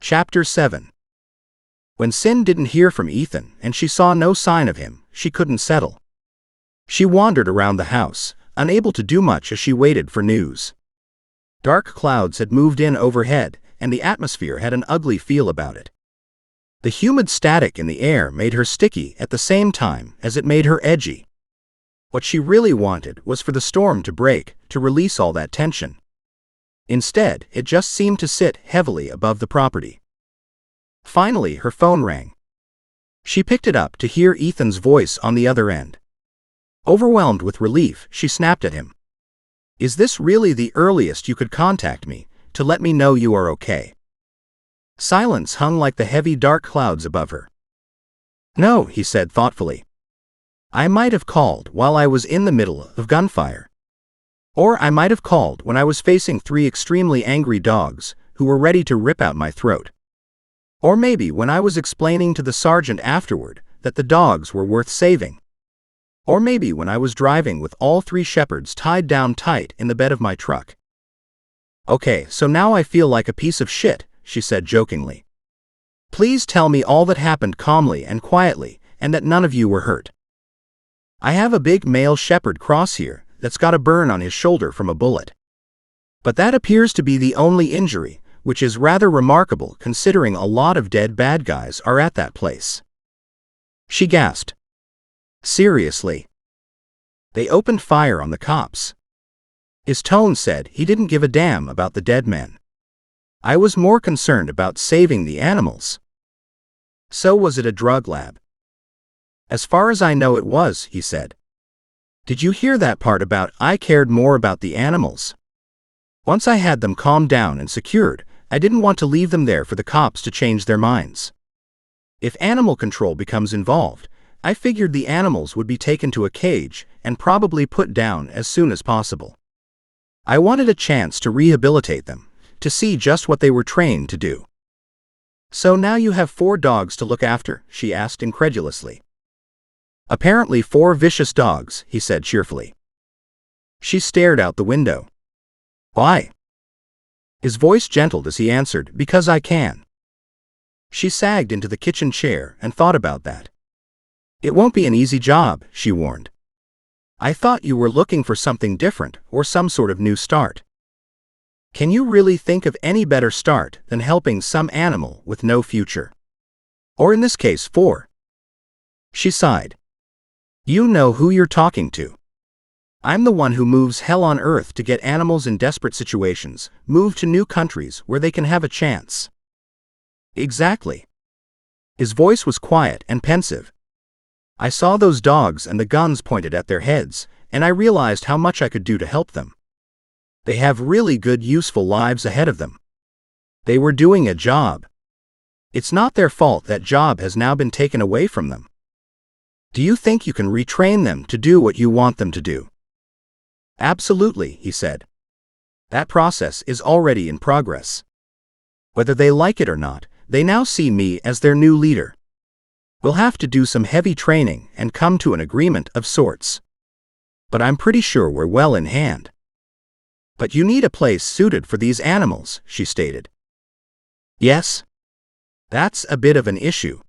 Chapter 7. When Sin didn't hear from Ethan and she saw no sign of him, she couldn't settle. She wandered around the house, unable to do much as she waited for news. Dark clouds had moved in overhead, and the atmosphere had an ugly feel about it. The humid static in the air made her sticky at the same time as it made her edgy. What she really wanted was for the storm to break, to release all that tension. Instead, it just seemed to sit heavily above the property. Finally, her phone rang. She picked it up to hear Ethan's voice on the other end. Overwhelmed with relief, she snapped at him. "Is this really the earliest you could contact me, to let me know you are okay?" Silence hung like the heavy dark clouds above her. "No," he said thoughtfully. "I might have called while I was in the middle of gunfire. Or I might have called when I was facing 3 extremely angry dogs who were ready to rip out my throat. Or maybe when I was explaining to the sergeant afterward that the dogs were worth saving. Or maybe when I was driving with all 3 shepherds tied down tight in the bed of my truck." "Okay, so now I feel like a piece of shit," she said jokingly. "Please tell me all that happened calmly and quietly, and that none of you were hurt. I have a big male shepherd cross here that's got a burn on his shoulder from a bullet. But that appears to be the only injury, which is rather remarkable considering a lot of dead bad guys are at that place." She gasped. "Seriously? They opened fire on the cops?" His tone said he didn't give a damn about the dead men. "I was more concerned about saving the animals." "So was it a drug lab?" "As far as I know it was," he said. "Did you hear that part about I cared more about the animals? Once I had them calmed down and secured, I didn't want to leave them there for the cops to change their minds. If animal control becomes involved, I figured the animals would be taken to a cage and probably put down as soon as possible. I wanted a chance to rehabilitate them, to see just what they were trained to do." "So now you have 4 dogs to look after?" she asked incredulously. "Apparently 4 vicious dogs," he said cheerfully. She stared out the window. "Why?" His voice gentled as he answered, "Because I can." She sagged into the kitchen chair and thought about that. "It won't be an easy job," she warned. "I thought you were looking for something different or some sort of new start. Can you really think of any better start than helping some animal with no future? Or in this case 4. She sighed. "You know who you're talking to. I'm the one who moves hell on earth to get animals in desperate situations moved to new countries where they can have a chance." "Exactly." His voice was quiet and pensive. "I saw those dogs and the guns pointed at their heads, and I realized how much I could do to help them. They have really good, useful lives ahead of them. They were doing a job. It's not their fault that job has now been taken away from them. Do you think you can retrain them to do what you want them to do?" "Absolutely," he said. "That process is already in progress. Whether they like it or not, they now see me as their new leader. We'll have to do some heavy training and come to an agreement of sorts. But I'm pretty sure we're well in hand." "But you need a place suited for these animals," she stated. "Yes. That's a bit of an issue.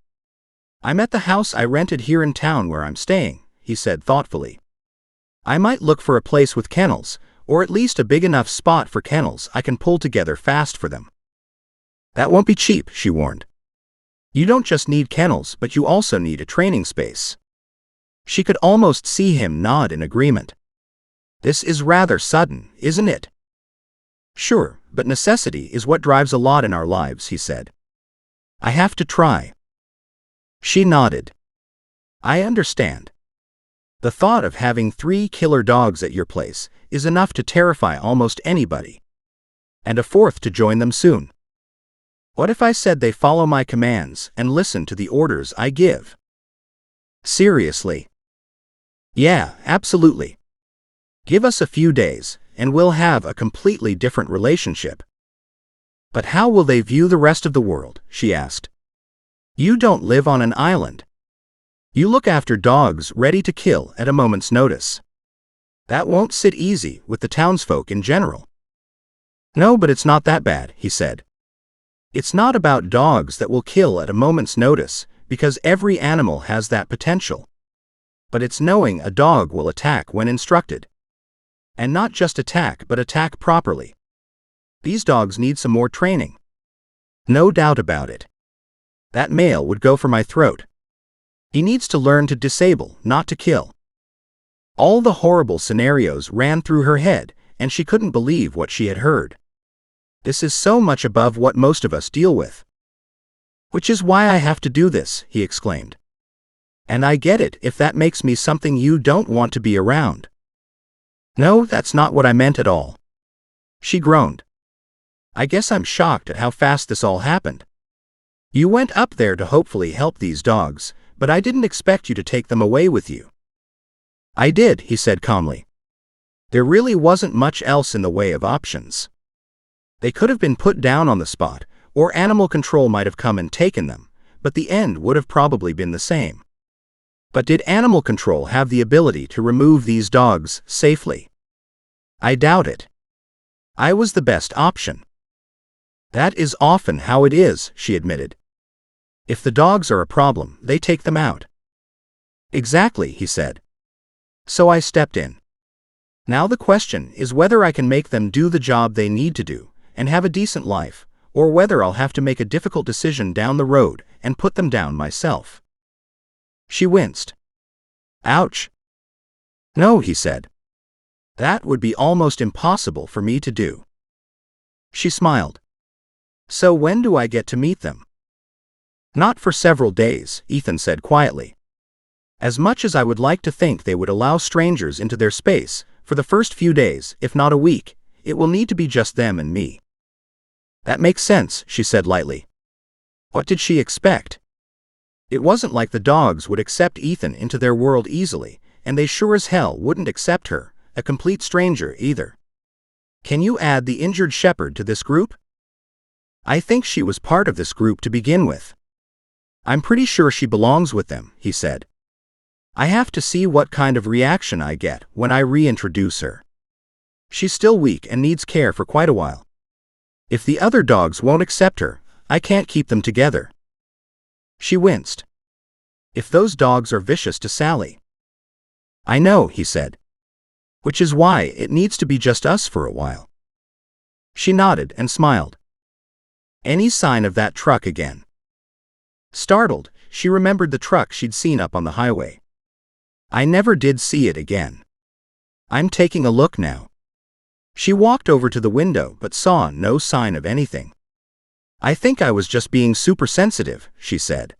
I'm at the house I rented here in town where I'm staying," he said thoughtfully. "I might look for a place with kennels, or at least a big enough spot for kennels I can pull together fast for them." "That won't be cheap," she warned. "You don't just need kennels, but you also need a training space." She could almost see him nod in agreement. "This is rather sudden, isn't it?" "Sure, but necessity is what drives a lot in our lives," he said. "I have to try." She nodded. "I understand. The thought of having 3 killer dogs at your place is enough to terrify almost anybody. And a 4th to join them soon. What if I said they follow my commands and listen to the orders I give?" "Seriously?" "Yeah, absolutely. Give us a few days, and we'll have a completely different relationship." "But how will they view the rest of the world?" she asked. "You don't live on an island. You look after dogs ready to kill at a moment's notice. That won't sit easy with the townsfolk in general." "No, but it's not that bad," he said. It's not about dogs that will kill at a moment's notice, because every animal has that potential. But it's knowing a dog will attack when instructed. And not just attack, but attack properly. These dogs need some more training. No doubt about it. That male would go for my throat. He needs to learn to disable, not to kill. All the horrible scenarios ran through her head, and she couldn't believe what she had heard. This is so much above what most of us deal with. Which is why I have to do this, he exclaimed. And I get it if that makes me something you don't want to be around. No, that's not what I meant at all. She groaned. I guess I'm shocked at how fast this all happened. You went up there to hopefully help these dogs, but I didn't expect you to take them away with you. I did, he said calmly. There really wasn't much else in the way of options. They could have been put down on the spot, or animal control might have come and taken them, but the end would have probably been the same. But did animal control have the ability to remove these dogs safely? I doubt it. I was the best option. That is often how it is, she admitted. If the dogs are a problem, they take them out. Exactly, he said. So I stepped in. Now the question is whether I can make them do the job they need to do and have a decent life, or whether I'll have to make a difficult decision down the road and put them down myself. She winced. Ouch. No, he said. That would be almost impossible for me to do. She smiled. So when do I get to meet them? Not for several days, Ethan said quietly. As much as I would like to think they would allow strangers into their space, for the first few days, if not a week, it will need to be just them and me. That makes sense, she said lightly. What did she expect? It wasn't like the dogs would accept Ethan into their world easily, and they sure as hell wouldn't accept her, a complete stranger, either. Can you add the injured shepherd to this group? I think she was part of this group to begin with. I'm pretty sure she belongs with them, he said. I have to see what kind of reaction I get when I reintroduce her. She's still weak and needs care for quite a while. If the other dogs won't accept her, I can't keep them together. She winced. If those dogs are vicious to Sally. I know, he said. Which is why it needs to be just us for a while. She nodded and smiled. Any sign of that truck again? Startled, she remembered the truck she'd seen up on the highway. I never did see it again. I'm taking a look now. She walked over to the window but saw no sign of anything. I think I was just being super sensitive, she said.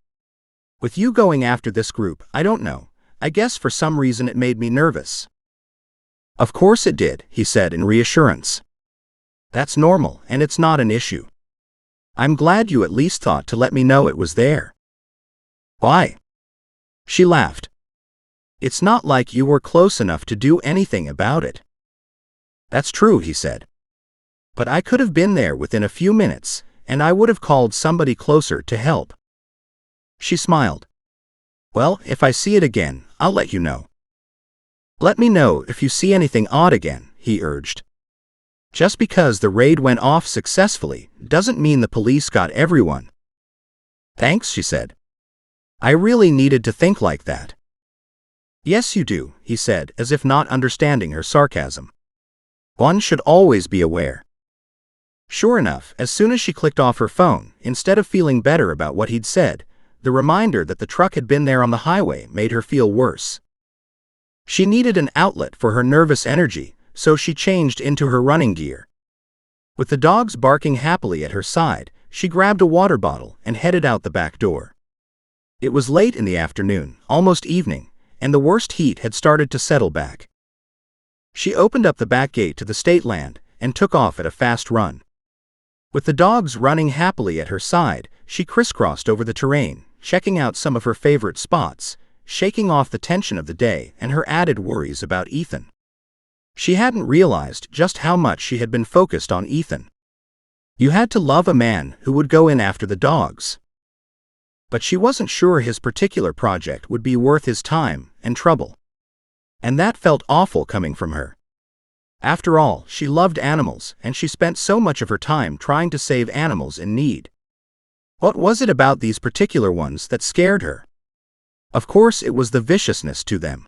With you going after this group, I don't know. I guess for some reason it made me nervous. Of course it did, he said in reassurance. That's normal, and it's not an issue. I'm glad you at least thought to let me know it was there. Why? She laughed. It's not like you were close enough to do anything about it. That's true, he said. But I could have been there within a few minutes, and I would have called somebody closer to help. She smiled. Well, if I see it again, I'll let you know. Let me know if you see anything odd again, he urged. Just because the raid went off successfully doesn't mean the police got everyone. Thanks, she said. I really needed to think like that. Yes, you do, he said, as if not understanding her sarcasm. One should always be aware. Sure enough, as soon as she clicked off her phone, instead of feeling better about what he'd said, the reminder that the truck had been there on the highway made her feel worse. She needed an outlet for her nervous energy, so she changed into her running gear. With the dogs barking happily at her side, she grabbed a water bottle and headed out the back door. It was late in the afternoon, almost evening, and the worst heat had started to settle back. She opened up the back gate to the state land and took off at a fast run. With the dogs running happily at her side, she crisscrossed over the terrain, checking out some of her favorite spots, shaking off the tension of the day and her added worries about Ethan. She hadn't realized just how much she had been focused on Ethan. You had to love a man who would go in after the dogs. But she wasn't sure his particular project would be worth his time and trouble. And that felt awful coming from her. After all, she loved animals, and she spent so much of her time trying to save animals in need. What was it about these particular ones that scared her? Of course it was the viciousness to them.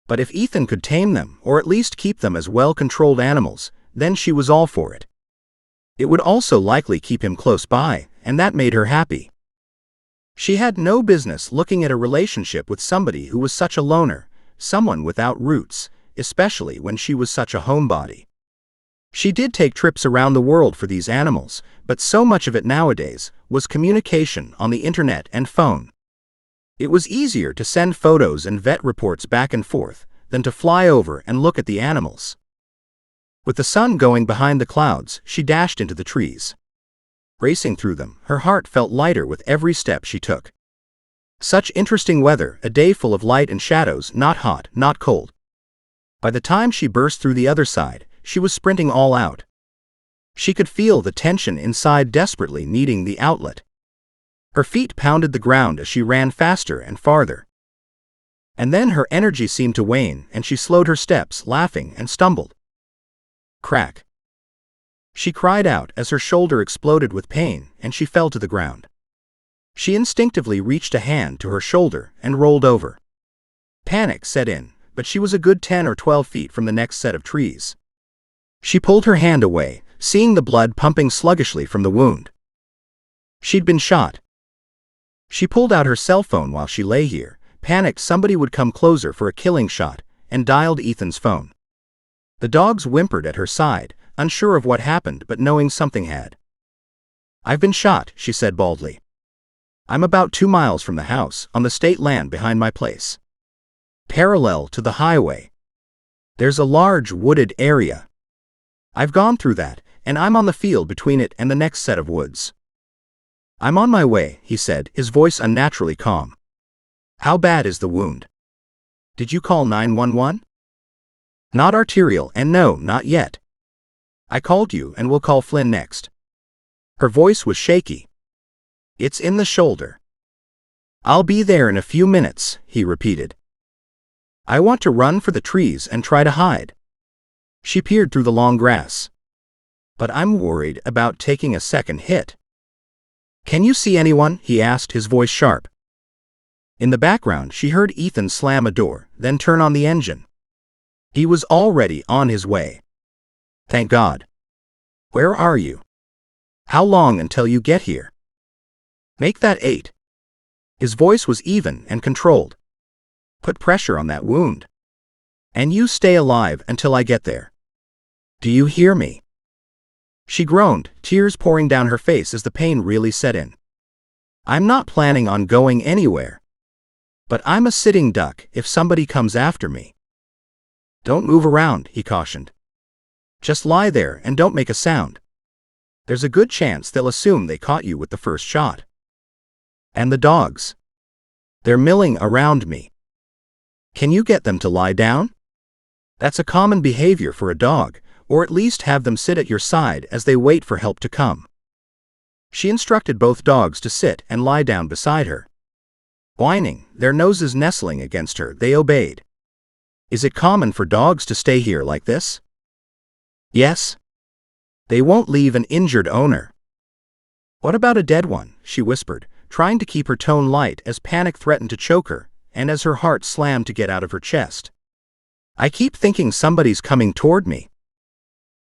But if Ethan could tame them, or at least keep them as well-controlled animals, then she was all for it. It would also likely keep him close by, and that made her happy. She had no business looking at a relationship with somebody who was such a loner, someone without roots, especially when she was such a homebody. She did take trips around the world for these animals, but so much of it nowadays was communication on the internet and phone. It was easier to send photos and vet reports back and forth than to fly over and look at the animals. With the sun going behind the clouds, she dashed into the trees. Racing through them, her heart felt lighter with every step she took. Such interesting weather, a day full of light and shadows, not hot, not cold. By the time she burst through the other side, she was sprinting all out. She could feel the tension inside desperately needing the outlet. Her feet pounded the ground as she ran faster and farther. And then her energy seemed to wane and she slowed her steps, laughing, and stumbled. Crack! She cried out as her shoulder exploded with pain and she fell to the ground. She instinctively reached a hand to her shoulder and rolled over. Panic set in, but she was a good 10 or 12 feet from the next set of trees. She pulled her hand away, seeing the blood pumping sluggishly from the wound. She'd been shot. She pulled out her cell phone while she lay here, panicked somebody would come closer for a killing shot, and dialed Ethan's phone. The dogs whimpered at her side, unsure of what happened but knowing something had. "I've been shot," she said baldly. "I'm about 2 miles from the house, on the state land behind my place. Parallel to the highway. There's a large wooded area. I've gone through that, and I'm on the field between it and the next set of woods." "I'm on my way," he said, his voice unnaturally calm. "How bad is the wound? Did you call 911? "Not arterial, and no, not yet. I called you and we'll call Flynn next." Her voice was shaky. "It's in the shoulder." "I'll be there in a few minutes," he repeated. "I want to run for the trees and try to hide." She peered through the long grass. "But I'm worried about taking a second hit." "Can you see anyone?" he asked, his voice sharp. In the background, she heard Ethan slam a door, then turn on the engine. He was already on his way. "Thank God. Where are you? How long until you get here?" "Make that 8. His voice was even and controlled. "Put pressure on that wound. And you stay alive until I get there. Do you hear me?" She groaned, tears pouring down her face as the pain really set in. "I'm not planning on going anywhere. But I'm a sitting duck if somebody comes after me." "Don't move around," he cautioned. "Just lie there and don't make a sound. There's a good chance they'll assume they caught you with the first shot." "And the dogs? They're milling around me. Can you get them to lie down? That's a common behavior for a dog, or at least have them sit at your side as they wait for help to come." She instructed both dogs to sit and lie down beside her. Whining, their noses nestling against her, they obeyed. "Is it common for dogs to stay here like this?" "Yes. They won't leave an injured owner." "What about a dead one?" she whispered, trying to keep her tone light as panic threatened to choke her, and as her heart slammed to get out of her chest. "I keep thinking somebody's coming toward me."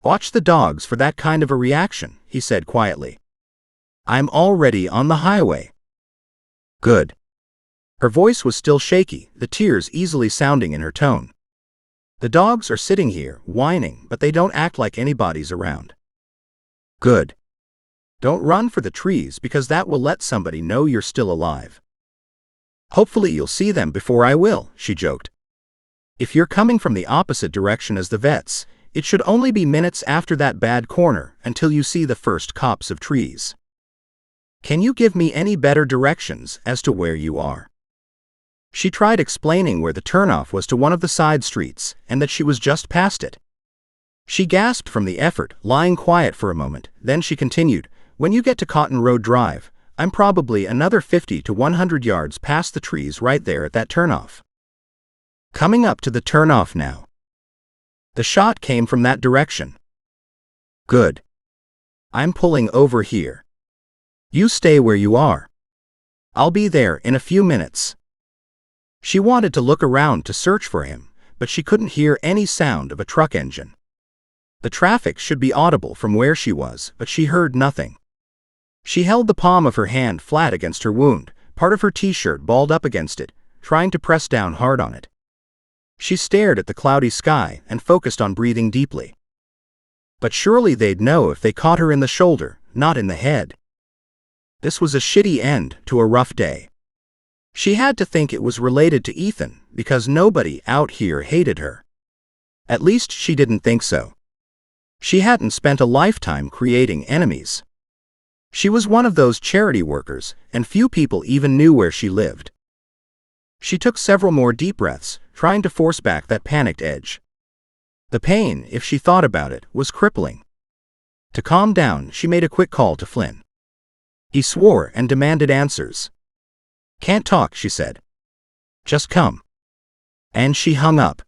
"Watch the dogs for that kind of a reaction," he said quietly. "I'm already on the highway." "Good." Her voice was still shaky, the tears easily sounding in her tone. "The dogs are sitting here, whining, but they don't act like anybody's around." "Good. Don't run for the trees because that will let somebody know you're still alive." "Hopefully you'll see them before I will," she joked. "If you're coming from the opposite direction as the vets, it should only be minutes after that bad corner until you see the first copse of trees. Can you give me any better directions as to where you are?" She tried explaining where the turnoff was to one of the side streets and that she was just past it. She gasped from the effort, lying quiet for a moment, then she continued, "When you get to Cotton Road Drive, I'm probably another 50 to 100 yards past the trees right there at that turnoff." "Coming up to the turnoff now." "The shot came from that direction." "Good. I'm pulling over here." You stay where you are. I'll be there in a few minutes. She wanted to look around to search for him, but she couldn't hear any sound of a truck engine. The traffic should be audible from where she was, but she heard nothing. She held the palm of her hand flat against her wound, part of her t-shirt balled up against it, trying to press down hard on it. She stared at the cloudy sky and focused on breathing deeply. But surely they'd know if they caught her in the shoulder, not in the head. This was a shitty end to a rough day. She had to think it was related to Ethan, because nobody out here hated her. At least she didn't think so. She hadn't spent a lifetime creating enemies. She was one of those charity workers, and few people even knew where she lived. She took several more deep breaths, trying to force back that panicked edge. The pain, if she thought about it, was crippling. To calm down, she made a quick call to Flynn. He swore and demanded answers. "Can't talk," she said. "Just come." And she hung up.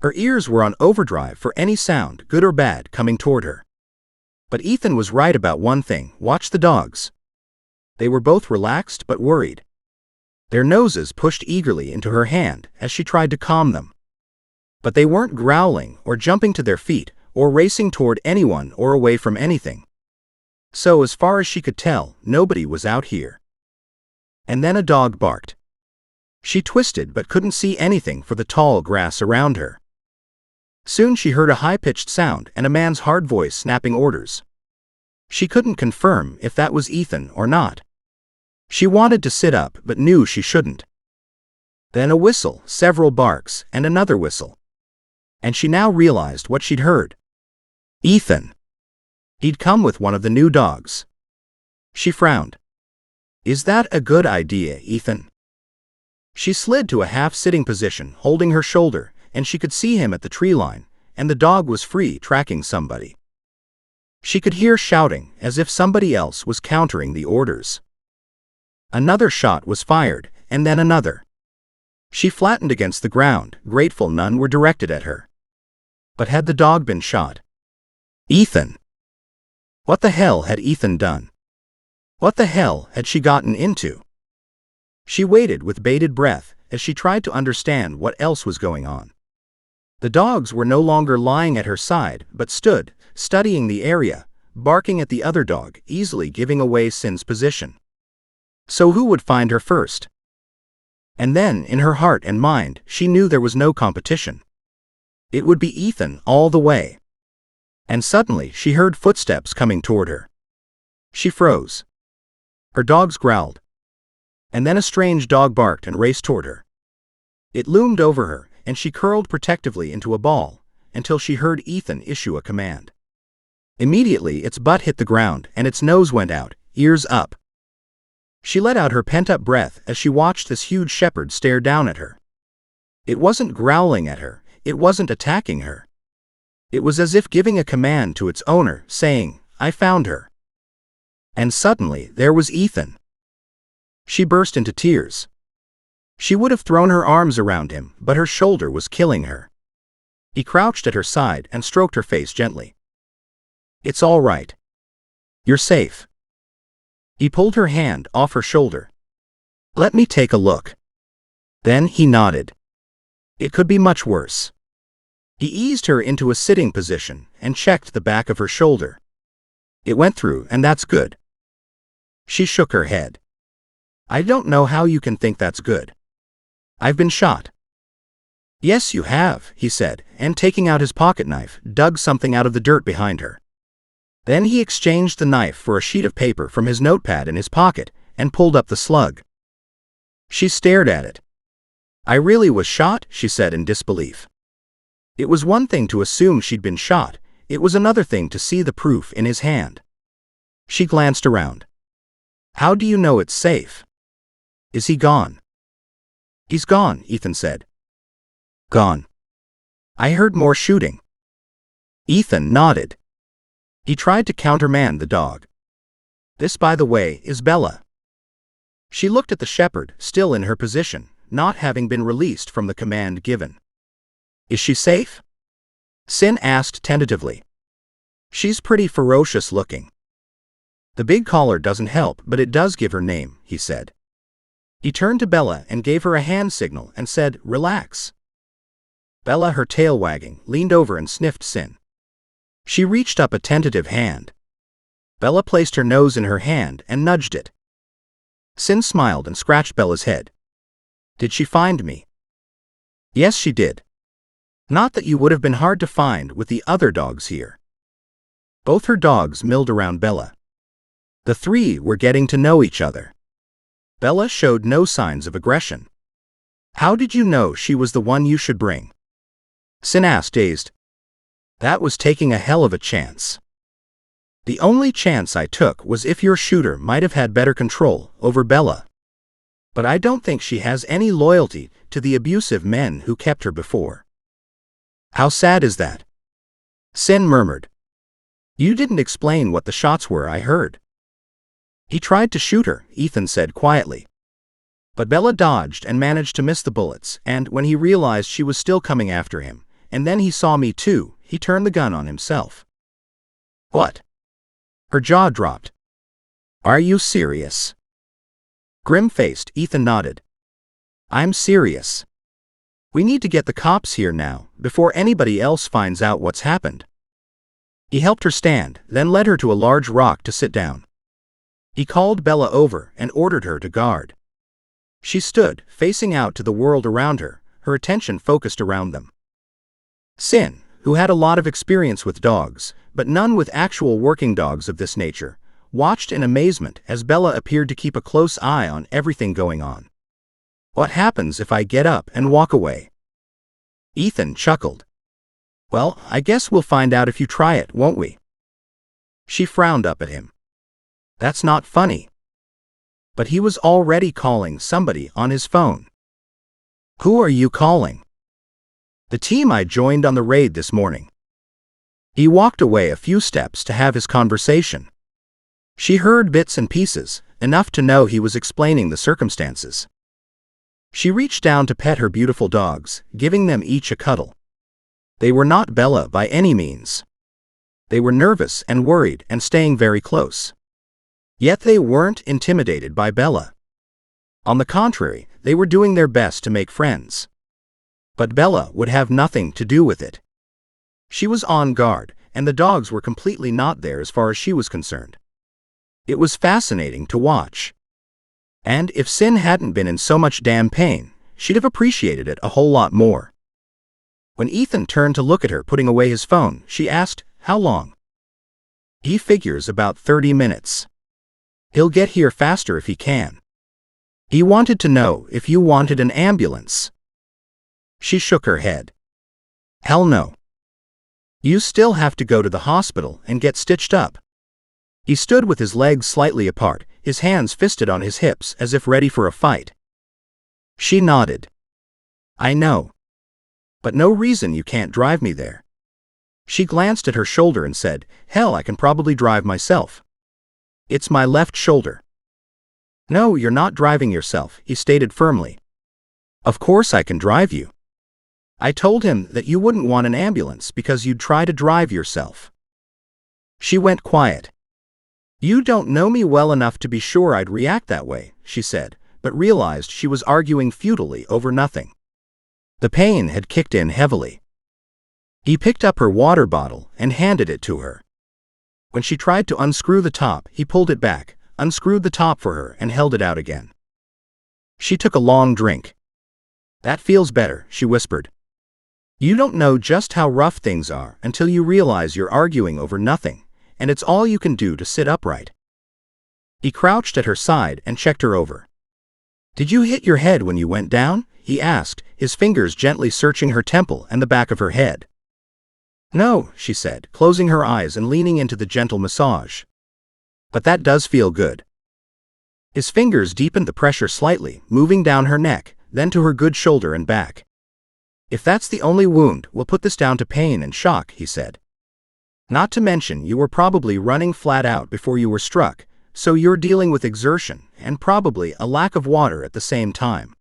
Her ears were on overdrive for any sound, good or bad, coming toward her. But Ethan was right about one thing: watch the dogs. They were both relaxed but worried. Their noses pushed eagerly into her hand as she tried to calm them. But they weren't growling or jumping to their feet or racing toward anyone or away from anything. So as far as she could tell, nobody was out here. And then a dog barked. She twisted but couldn't see anything for the tall grass around her. Soon she heard a high-pitched sound and a man's hard voice snapping orders. She couldn't confirm if that was Ethan or not. She wanted to sit up but knew she shouldn't. Then a whistle, several barks, and another whistle. And she now realized what she'd heard. Ethan. He'd come with one of the new dogs. She frowned. Is that a good idea, Ethan? She slid to a half-sitting position, holding her shoulder, and she could see him at the tree line, and the dog was free, tracking somebody. She could hear shouting, as if somebody else was countering the orders. Another shot was fired, and then another. She flattened against the ground, grateful none were directed at her. But had the dog been shot? Ethan. What the hell had Ethan done? What the hell had she gotten into? She waited with bated breath as she tried to understand what else was going on. The dogs were no longer lying at her side, but stood, studying the area, barking at the other dog, easily giving away Sin's position. So who would find her first? And then, in her heart and mind, she knew there was no competition. It would be Ethan all the way. And suddenly she heard footsteps coming toward her. She froze. Her dogs growled. And then a strange dog barked and raced toward her. It loomed over her, and she curled protectively into a ball, until she heard Ethan issue a command. Immediately its butt hit the ground and its nose went out, ears up. She let out her pent-up breath as she watched this huge shepherd stare down at her. It wasn't growling at her, it wasn't attacking her. It was as if giving a command to its owner, saying, "I found her." And suddenly, there was Ethan. She burst into tears. She would have thrown her arms around him, but her shoulder was killing her. He crouched at her side and stroked her face gently. "It's all right. You're safe." He pulled her hand off her shoulder. "Let me take a look." Then he nodded. It could be much worse. He eased her into a sitting position and checked the back of her shoulder. "It went through, and that's good." She shook her head. "I don't know how you can think that's good. I've been shot." "Yes, you have," he said, and taking out his pocket knife, dug something out of the dirt behind her. Then he exchanged the knife for a sheet of paper from his notepad in his pocket and pulled up the slug. She stared at it. "I really was shot?" she said in disbelief. It was one thing to assume she'd been shot, it was another thing to see the proof in his hand. She glanced around. "How do you know it's safe? Is he gone?" "He's gone," Ethan said. "Gone. I heard more shooting." Ethan nodded. He tried to countermand the dog. "This, by the way, is Bella." She looked at the shepherd, still in her position, not having been released from the command given. "Is she safe?" Sin asked tentatively. "She's pretty ferocious looking." The big collar doesn't help, but it does give her name, he said. He turned to Bella and gave her a hand signal and said, "Relax." Bella, her tail wagging, leaned over and sniffed Sin. She reached up a tentative hand. Bella placed her nose in her hand and nudged it. Sin smiled and scratched Bella's head. "Did she find me?" "Yes, she did. Not that you would have been hard to find with the other dogs here." Both her dogs milled around Bella. The three were getting to know each other. Bella showed no signs of aggression. "How did you know she was the one you should bring?" Sin asked, dazed. "That was taking a hell of a chance. The only chance I took was if your shooter might have had better control over Bella. But I don't think she has any loyalty to the abusive men who kept her before." "How sad is that?" Sin murmured. "You didn't explain what the shots were I heard." "He tried to shoot her," Ethan said quietly. But Bella dodged and managed to miss the bullets, and when he realized she was still coming after him, and then he saw me too, he turned the gun on himself. "What?" Her jaw dropped. "Are you serious?" Grim-faced, Ethan nodded. "I'm serious. We need to get the cops here now, before anybody else finds out what's happened." He helped her stand, then led her to a large rock to sit down. He called Bella over and ordered her to guard. She stood, facing out to the world around her, her attention focused around them. Sin, who had a lot of experience with dogs, but none with actual working dogs of this nature, watched in amazement as Bella appeared to keep a close eye on everything going on. "What happens if I get up and walk away?" Ethan chuckled. "Well, I guess we'll find out if you try it, won't we?" She frowned up at him. "That's not funny." But he was already calling somebody on his phone. "Who are you calling?" "The team I joined on the raid this morning." He walked away a few steps to have his conversation. She heard bits and pieces, enough to know he was explaining the circumstances. She reached down to pet her beautiful dogs, giving them each a cuddle. They were not Bella by any means. They were nervous and worried and staying very close. Yet they weren't intimidated by Bella. On the contrary, they were doing their best to make friends. But Bella would have nothing to do with it. She was on guard, and the dogs were completely not there as far as she was concerned. It was fascinating to watch. And if Sin hadn't been in so much damn pain, she'd have appreciated it a whole lot more. When Ethan turned to look at her putting away his phone, she asked, "How long?" "He figures about 30 minutes. He'll get here faster if he can." He wanted to know if you wanted an ambulance. She shook her head. "Hell no. You still have to go to the hospital and get stitched up." He stood with his legs slightly apart, his hands fisted on his hips as if ready for a fight. She nodded. "I know. But no reason you can't drive me there." She glanced at her shoulder and said, "Hell, I can probably drive myself. It's my left shoulder." "No, you're not driving yourself," he stated firmly. "Of course I can drive you." I told him that you wouldn't want an ambulance because you'd try to drive yourself. She went quiet. "You don't know me well enough to be sure I'd react that way," she said, but realized she was arguing futilely over nothing. The pain had kicked in heavily. He picked up her water bottle and handed it to her. When she tried to unscrew the top, he pulled it back, unscrewed the top for her and held it out again. She took a long drink. "That feels better," she whispered. "You don't know just how rough things are until you realize you're arguing over nothing, and it's all you can do to sit upright." He crouched at her side and checked her over. "Did you hit your head when you went down?" he asked, his fingers gently searching her temple and the back of her head. "No," she said, closing her eyes and leaning into the gentle massage. "But that does feel good." His fingers deepened the pressure slightly, moving down her neck, then to her good shoulder and back. "If that's the only wound, we'll put this down to pain and shock," he said. "Not to mention you were probably running flat out before you were struck, so you're dealing with exertion and probably a lack of water at the same time."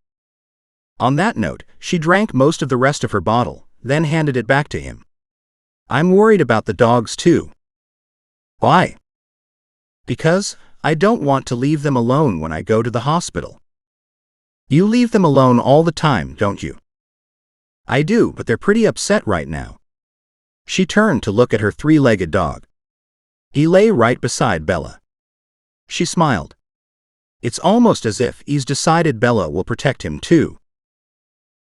On that note, she drank most of the rest of her bottle, then handed it back to him. "I'm worried about the dogs too." "Why?" Because I don't want to leave them alone when I go to the hospital. You leave them alone all the time, don't you? I do, but they're pretty upset right now. She turned to look at her three-legged dog. He lay right beside Bella. She smiled. It's almost as if he's decided Bella will protect him too.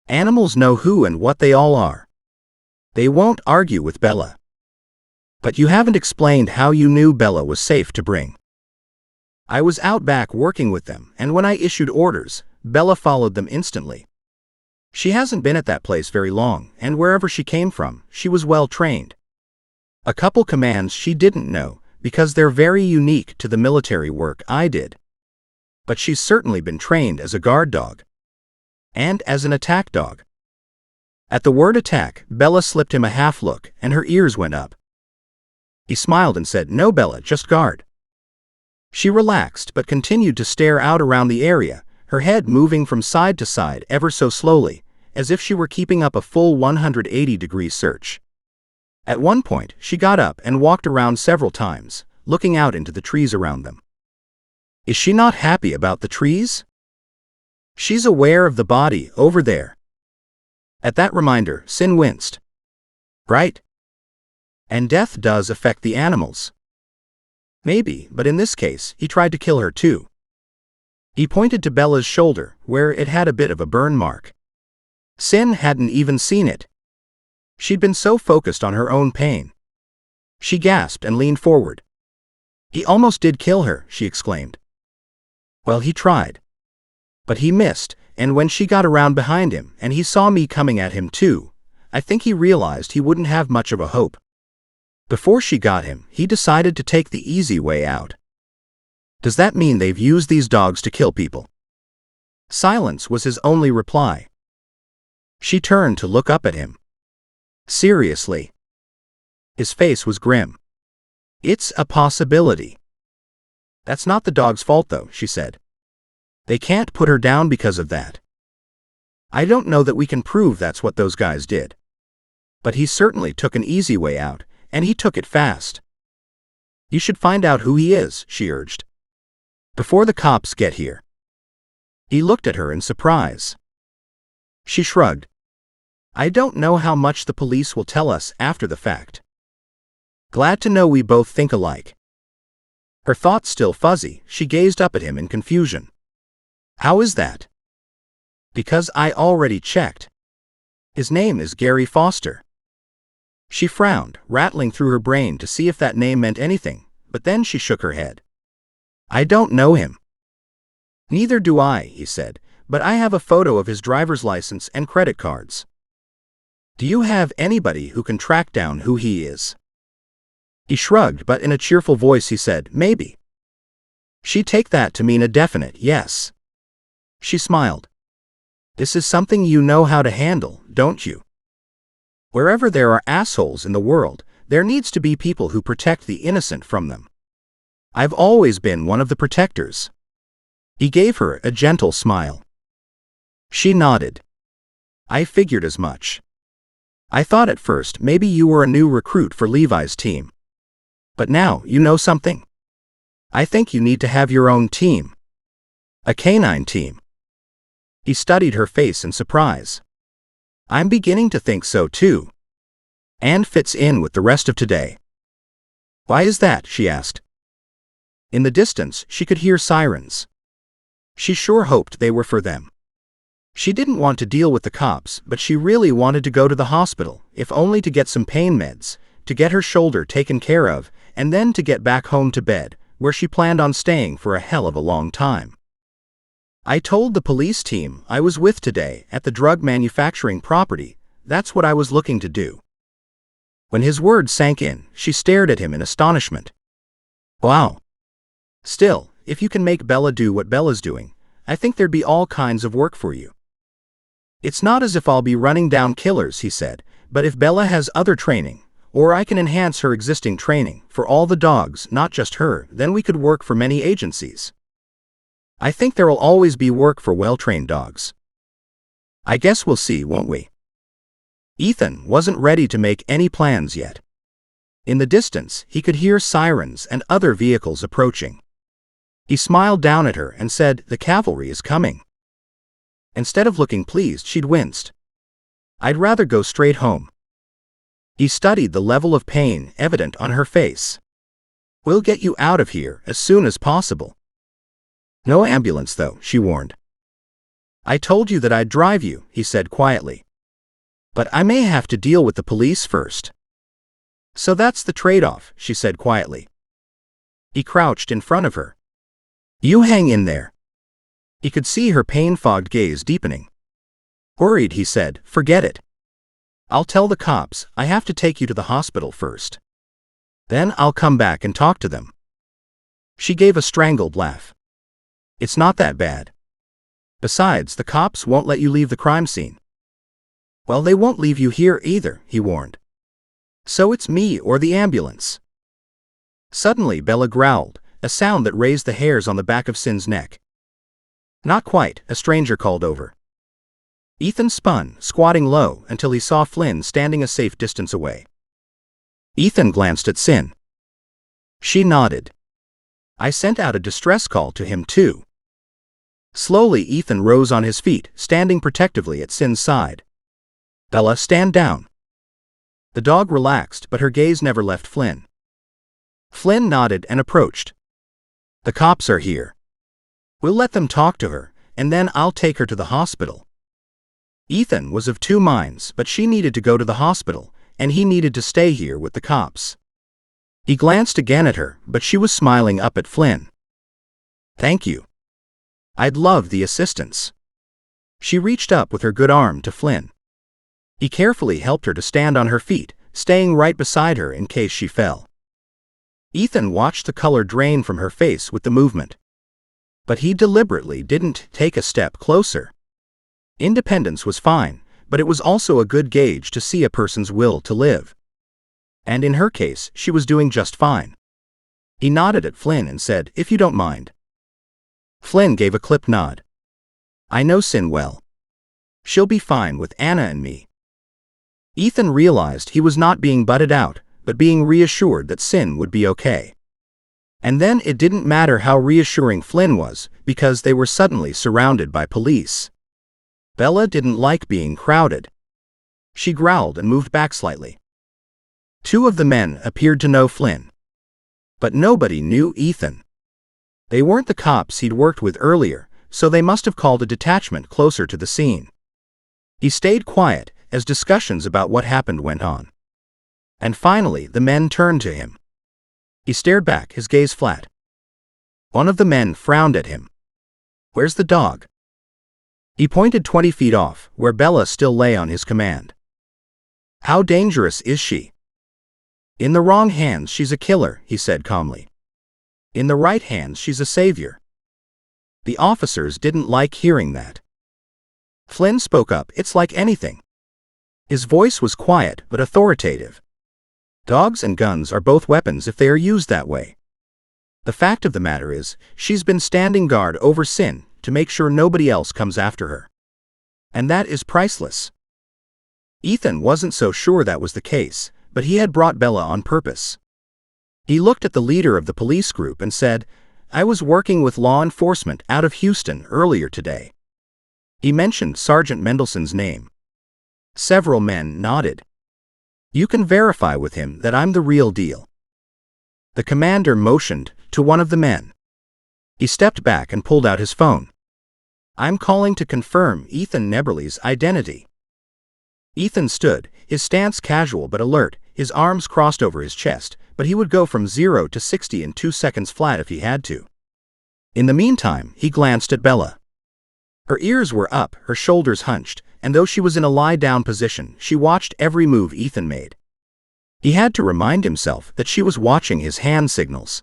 Animals know who and what they all are. They won't argue with Bella. But you haven't explained how you knew Bella was safe to bring. I was out back working with them, and when I issued orders, Bella followed them instantly. She hasn't been at that place very long, and wherever she came from, she was well trained. A couple commands she didn't know, because they're very unique to the military work I did. But she's certainly been trained as a guard dog. And as an attack dog. At the word attack, Bella slipped him a half look, and her ears went up. He smiled and said, "No, Bella, just guard." She relaxed but continued to stare out around the area, her head moving from side to side ever so slowly, as if she were keeping up a full 180-degree search. At one point, she got up and walked around several times, looking out into the trees around them. Is she not happy about the trees? She's aware of the body over there. At that reminder, Sin winced. Right? And death does affect the animals. Maybe, but in this case, he tried to kill her too. He pointed to Bella's shoulder, where it had a bit of a burn mark. Sin hadn't even seen it. She'd been so focused on her own pain. She gasped and leaned forward. He almost did kill her, she exclaimed. Well, he tried. But he missed, and when she got around behind him and he saw me coming at him too, I think he realized he wouldn't have much of a hope. Before she got him, he decided to take the easy way out. Does that mean they've used these dogs to kill people? Silence was his only reply. She turned to look up at him. Seriously. His face was grim. It's a possibility. That's not the dog's fault though, she said. They can't put her down because of that. I don't know that we can prove that's what those guys did. But he certainly took an easy way out, and he took it fast. You should find out who he is, she urged. Before the cops get here. He looked at her in surprise. She shrugged. I don't know how much the police will tell us after the fact. Glad to know we both think alike. Her thoughts still fuzzy, she gazed up at him in confusion. How is that? Because I already checked. His name is Gary Foster. She frowned, rattling through her brain to see if that name meant anything, but then she shook her head. I don't know him. Neither do I, he said, but I have a photo of his driver's license and credit cards. Do you have anybody who can track down who he is? He shrugged, but in a cheerful voice he said, maybe. She'd take that to mean a definite yes. She smiled. This is something you know how to handle, don't you? Wherever there are assholes in the world, there needs to be people who protect the innocent from them. I've always been one of the protectors. He gave her a gentle smile. She nodded. I figured as much. I thought at first maybe you were a new recruit for Levi's team. But now you know something. I think you need to have your own team. A canine team. He studied her face in surprise. I'm beginning to think so too. And fits in with the rest of today. Why is that? She asked. In the distance, she could hear sirens. She sure hoped they were for them. She didn't want to deal with the cops, but she really wanted to go to the hospital, if only to get some pain meds, to get her shoulder taken care of, and then to get back home to bed, where she planned on staying for a hell of a long time. I told the police team I was with today at the drug manufacturing property, that's what I was looking to do. When his words sank in, she stared at him in astonishment. Wow. Still, if you can make Bella do what Bella's doing, I think there'd be all kinds of work for you. It's not as if I'll be running down killers, he said, but if Bella has other training, or I can enhance her existing training for all the dogs, not just her, then we could work for many agencies. I think there'll always be work for well-trained dogs. I guess we'll see, won't we? Ethan wasn't ready to make any plans yet. In the distance, he could hear sirens and other vehicles approaching. He smiled down at her and said, "The cavalry is coming." Instead of looking pleased, she'd winced. "I'd rather go straight home." He studied the level of pain evident on her face. "We'll get you out of here as soon as possible." "No ambulance, though," she warned. "I told you that I'd drive you," he said quietly. "But I may have to deal with the police first." "So that's the trade-off," she said quietly. He crouched in front of her. "You hang in there." He could see her pain-fogged gaze deepening. "Worried," he said, "forget it. I'll tell the cops. I have to take you to the hospital first. Then I'll come back and talk to them." She gave a strangled laugh. "It's not that bad. Besides, the cops won't let you leave the crime scene." "Well, they won't leave you here either," he warned. "So it's me or the ambulance." Suddenly Bella growled, a sound that raised the hairs on the back of Sin's neck. "Not quite," a stranger called over. Ethan spun, squatting low, until he saw Flynn standing a safe distance away. Ethan glanced at Sin. She nodded. "I sent out a distress call to him too." Slowly Ethan rose on his feet, standing protectively at Sin's side. "Bella, stand down." The dog relaxed, but her gaze never left Flynn. Flynn nodded and approached. "The cops are here. We'll let them talk to her, and then I'll take her to the hospital." Ethan was of two minds, but she needed to go to the hospital, and he needed to stay here with the cops. He glanced again at her, but she was smiling up at Flynn. "Thank you. I'd love the assistance." She reached up with her good arm to Flynn. He carefully helped her to stand on her feet, staying right beside her in case she fell. Ethan watched the color drain from her face with the movement. But he deliberately didn't take a step closer. Independence was fine, but it was also a good gauge to see a person's will to live. And in her case, she was doing just fine. He nodded at Flynn and said, "If you don't mind." Flynn gave a clipped nod. "I know Sin well. She'll be fine with Anna and me." Ethan realized he was not being butted out, but being reassured that Sin would be okay. And then it didn't matter how reassuring Flynn was, because they were suddenly surrounded by police. Bella didn't like being crowded. She growled and moved back slightly. Two of the men appeared to know Flynn. But nobody knew Ethan. They weren't the cops he'd worked with earlier, so they must have called a detachment closer to the scene. He stayed quiet as discussions about what happened went on. And finally, the men turned to him. He stared back, his gaze flat. One of the men frowned at him. "Where's the dog?" He pointed 20 feet off, where Bella still lay on his command. "How dangerous is she?" "In the wrong hands, she's a killer," he said calmly. "In the right hands, she's a savior." The officers didn't like hearing that. Flynn spoke up, "It's like anything." His voice was quiet but authoritative. "Dogs and guns are both weapons if they are used that way. The fact of the matter is, she's been standing guard over Sin to make sure nobody else comes after her. And that is priceless." Ethan wasn't so sure that was the case, but he had brought Bella on purpose. He looked at the leader of the police group and said, "I was working with law enforcement out of Houston earlier today." He mentioned Sergeant Mendelssohn's name. Several men nodded. "You can verify with him that I'm the real deal." The commander motioned to one of the men. He stepped back and pulled out his phone. "I'm calling to confirm Ethan Neberly's identity." Ethan stood, his stance casual but alert, his arms crossed over his chest, but he would go from 0 to 60 in 2 seconds flat if he had to. In the meantime, he glanced at Bella. Her ears were up, her shoulders hunched, and though she was in a lie-down position, she watched every move Ethan made. He had to remind himself that she was watching his hand signals.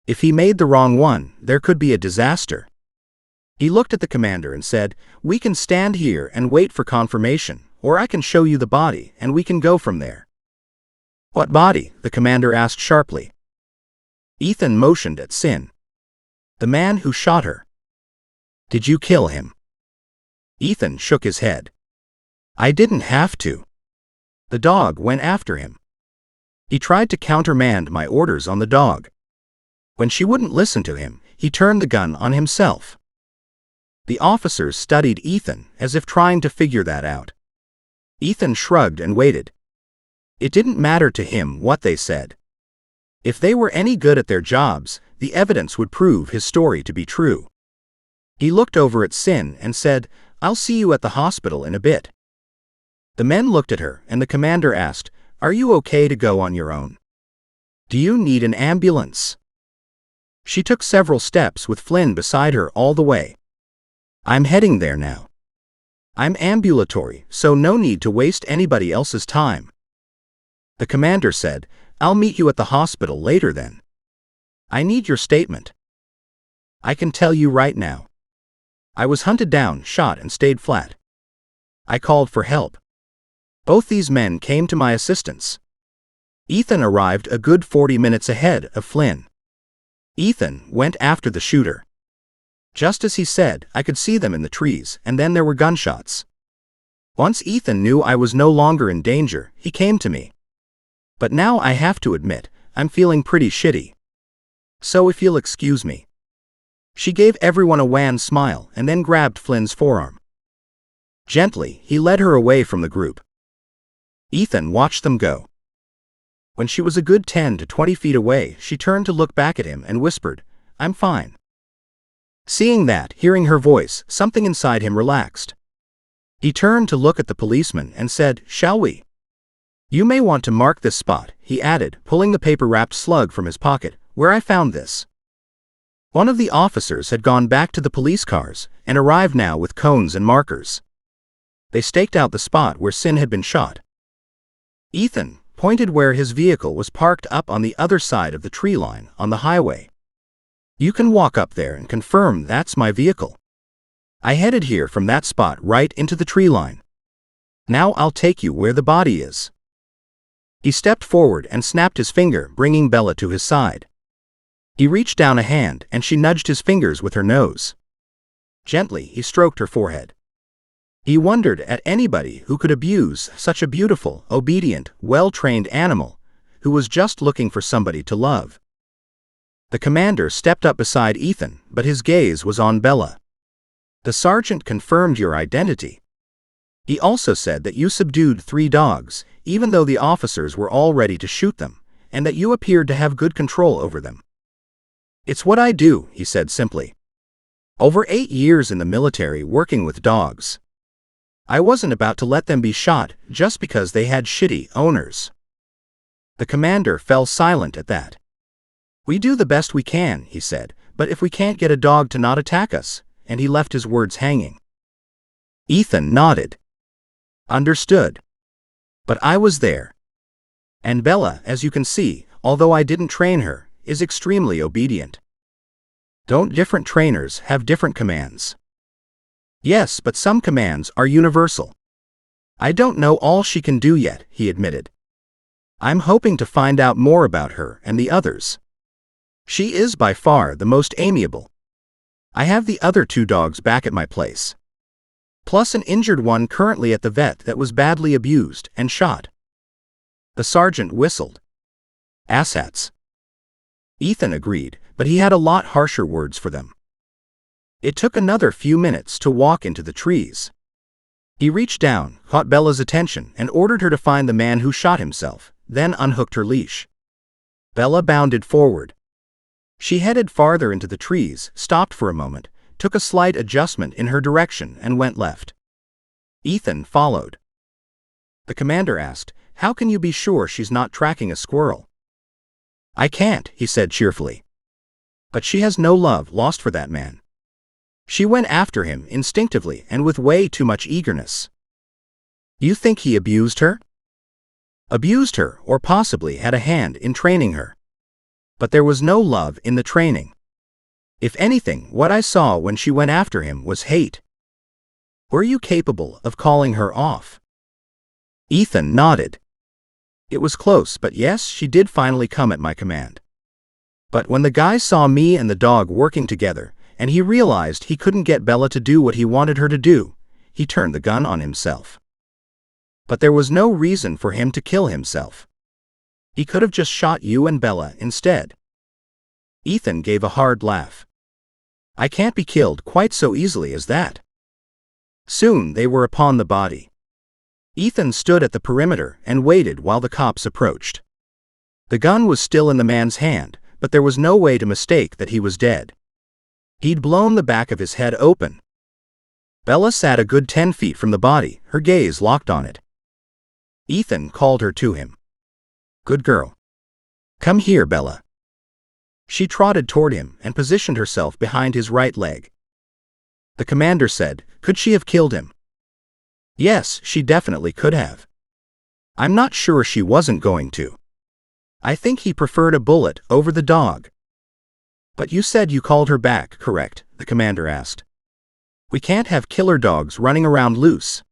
If he made the wrong one, there could be a disaster. He looked at the commander and said, "We can stand here and wait for confirmation, or I can show you the body and we can go from there." "What body?" the commander asked sharply. Ethan motioned at Sin. "The man who shot her." "Did you kill him?" Ethan shook his head. "I didn't have to. The dog went after him." He tried to countermand my orders on the dog. When she wouldn't listen to him, he turned the gun on himself. The officers studied Ethan as if trying to figure that out. Ethan shrugged and waited. It didn't matter to him what they said. If they were any good at their jobs, the evidence would prove his story to be true. He looked over at Sin and said, "I'll see you at the hospital in a bit." The men looked at her, and the commander asked, "Are you okay to go on your own? Do you need an ambulance?" She took several steps with Flynn beside her all the way. "I'm heading there now. I'm ambulatory, so no need to waste anybody else's time." The commander said, "I'll meet you at the hospital later then. I need your statement." "I can tell you right now. I was hunted down, shot, and stayed flat. I called for help. Both these men came to my assistance." Ethan arrived a good 40 minutes ahead of Flynn. Ethan went after the shooter. Just as he said, I could see them in the trees, and then there were gunshots. Once Ethan knew I was no longer in danger, he came to me. But now I have to admit, I'm feeling pretty shitty. So if you'll excuse me. She gave everyone a wan smile and then grabbed Flynn's forearm. Gently, he led her away from the group. Ethan watched them go. When she was a good 10 to 20 feet away, she turned to look back at him and whispered, "I'm fine." Seeing that, hearing her voice, something inside him relaxed. He turned to look at the policeman and said, "Shall we?" "You may want to mark this spot," he added, pulling the paper-wrapped slug from his pocket, "where I found this." One of the officers had gone back to the police cars and arrived now with cones and markers. They staked out the spot where Sin had been shot. Ethan pointed where his vehicle was parked up on the other side of the tree line on the highway. "You can walk up there and confirm that's my vehicle. I headed here from that spot right into the tree line. Now I'll take you where the body is." He stepped forward and snapped his finger, bringing Bella to his side. He reached down a hand and she nudged his fingers with her nose. Gently, he stroked her forehead. He wondered at anybody who could abuse such a beautiful, obedient, well-trained animal who was just looking for somebody to love. The commander stepped up beside Ethan, but his gaze was on Bella. "The sergeant confirmed your identity. He also said that you subdued 3 dogs, even though the officers were all ready to shoot them, and that you appeared to have good control over them." "It's what I do," he said simply. "Over 8 years in the military working with dogs. I wasn't about to let them be shot just because they had shitty owners." The commander fell silent at that. "We do the best we can," he said, "but if we can't get a dog to not attack us," and he left his words hanging. Ethan nodded. "Understood. But I was there. And Bella, as you can see, although I didn't train her, is extremely obedient." "Don't different trainers have different commands?" "Yes, but some commands are universal. I don't know all she can do yet," he admitted. "I'm hoping to find out more about her and the others. She is by far the most amiable. I have the other 2 dogs back at my place. Plus an injured one currently at the vet that was badly abused and shot." The sergeant whistled. "Asshats." Ethan agreed, but he had a lot harsher words for them. It took another few minutes to walk into the trees. He reached down, caught Bella's attention, and ordered her to find the man who shot himself, then unhooked her leash. Bella bounded forward. She headed farther into the trees, stopped for a moment, took a slight adjustment in her direction, and went left. Ethan followed. The commander asked, "How can you be sure she's not tracking a squirrel?" "I can't," he said cheerfully. "But she has no love lost for that man. She went after him instinctively and with way too much eagerness." "You think he abused her?" "Abused her, or possibly had a hand in training her. But there was no love in the training. If anything, what I saw when she went after him was hate." "Were you capable of calling her off?" Ethan nodded. "It was close, but yes, she did finally come at my command. But when the guy saw me and the dog working together, and he realized he couldn't get Bella to do what he wanted her to do, he turned the gun on himself. But there was no reason for him to kill himself. He could have just shot you and Bella instead." Ethan gave a hard laugh. "I can't be killed quite so easily as that." Soon they were upon the body. Ethan stood at the perimeter and waited while the cops approached. The gun was still in the man's hand, but there was no way to mistake that he was dead. He'd blown the back of his head open. Bella sat a good 10 feet from the body, her gaze locked on it. Ethan called her to him. "Good girl. Come here, Bella." She trotted toward him and positioned herself behind his right leg. The commander said, "Could she have killed him?" "Yes, she definitely could have. I'm not sure she wasn't going to. I think he preferred a bullet over the dog." "But you said you called her back, correct?" the commander asked. "We can't have killer dogs running around loose."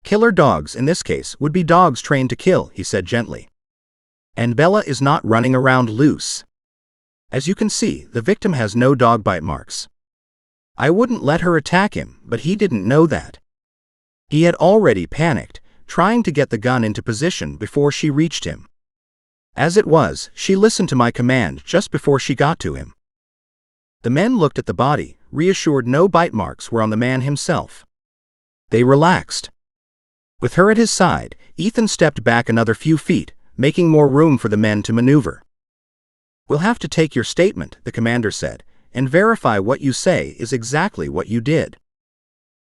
"Killer dogs in this case would be dogs trained to kill," he said gently. "And Bella is not running around loose. As you can see, the victim has no dog bite marks. I wouldn't let her attack him, but he didn't know that. He had already panicked, trying to get the gun into position before she reached him. As it was, she listened to my command just before she got to him." The men looked at the body, reassured no bite marks were on the man himself. They relaxed. With her at his side, Ethan stepped back another few feet, making more room for the men to maneuver. "We'll have to take your statement," the commander said, "and verify what you say is exactly what you did."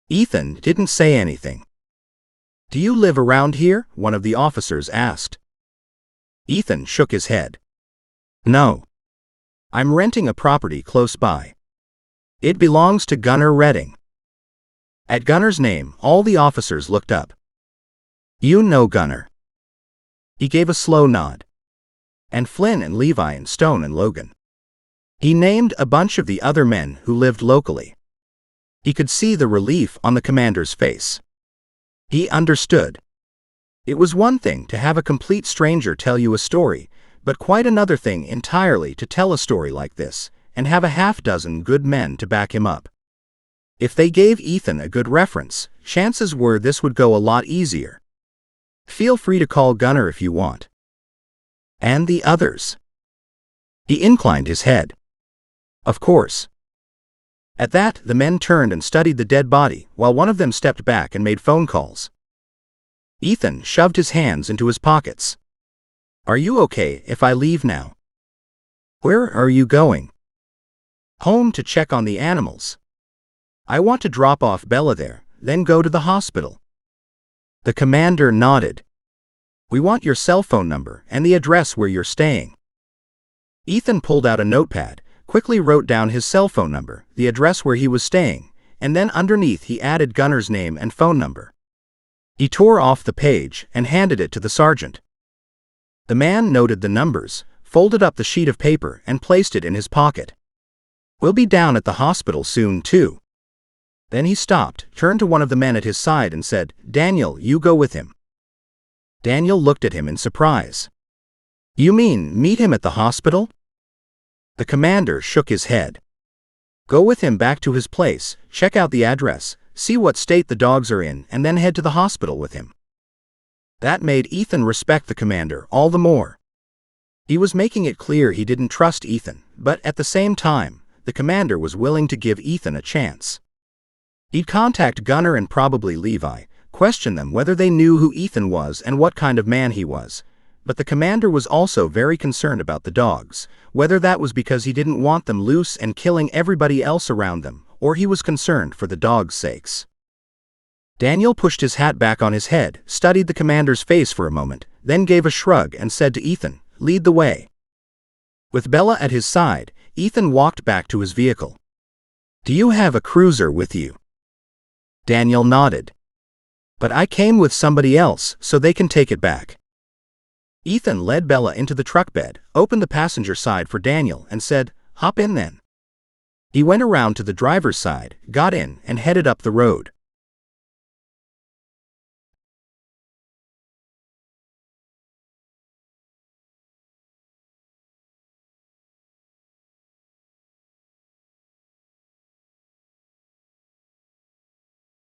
Ethan didn't say anything. "Do you live around here?" one of the officers asked. Ethan shook his head. "No. I'm renting a property close by. It belongs to Gunner Redding." At Gunner's name, all the officers looked up. "You know Gunner." He gave a slow nod. "And Flynn and Levi and Stone and Logan." He named a bunch of the other men who lived locally. He could see the relief on the commander's face. He understood. It was one thing to have a complete stranger tell you a story, but quite another thing entirely to tell a story like this, and have a half-dozen good men to back him up. If they gave Ethan a good reference, chances were this would go a lot easier. "Feel free to call Gunner if you want." "And the others?" He inclined his head. "Of course." At that, the men turned and studied the dead body, while one of them stepped back and made phone calls. Ethan shoved his hands into his pockets. "Are you okay if I leave now?" "Where are you going?" "Home to check on the animals. I want to drop off Bella there, then go to the hospital." The commander nodded. "We want your cell phone number and the address where you're staying." Ethan pulled out a notepad, quickly wrote down his cell phone number, the address where he was staying, and then underneath he added Gunner's name and phone number. He tore off the page and handed it to the sergeant. The man noted the numbers, folded up the sheet of paper and placed it in his pocket. "We'll be down at the hospital soon, too." Then he stopped, turned to one of the men at his side and said, "Daniel, you go with him." Daniel looked at him in surprise. "You mean meet him at the hospital?" The commander shook his head. "Go with him back to his place, check out the address, see what state the dogs are in, and then head to the hospital with him." That made Ethan respect the commander all the more. He was making it clear he didn't trust Ethan, but at the same time, the commander was willing to give Ethan a chance. He'd contact Gunner and probably Levi, question them whether they knew who Ethan was and what kind of man he was. But the commander was also very concerned about the dogs, whether that was because he didn't want them loose and killing everybody else around them, or he was concerned for the dogs' sakes. Daniel pushed his hat back on his head, studied the commander's face for a moment, then gave a shrug and said to Ethan, "Lead the way." With Bella at his side, Ethan walked back to his vehicle. "Do you have a cruiser with you?" Daniel nodded. "But I came with somebody else, so they can take it back." Ethan led Bella into the truck bed, opened the passenger side for Daniel, and said, "Hop in then." He went around to the driver's side, got in, and headed up the road.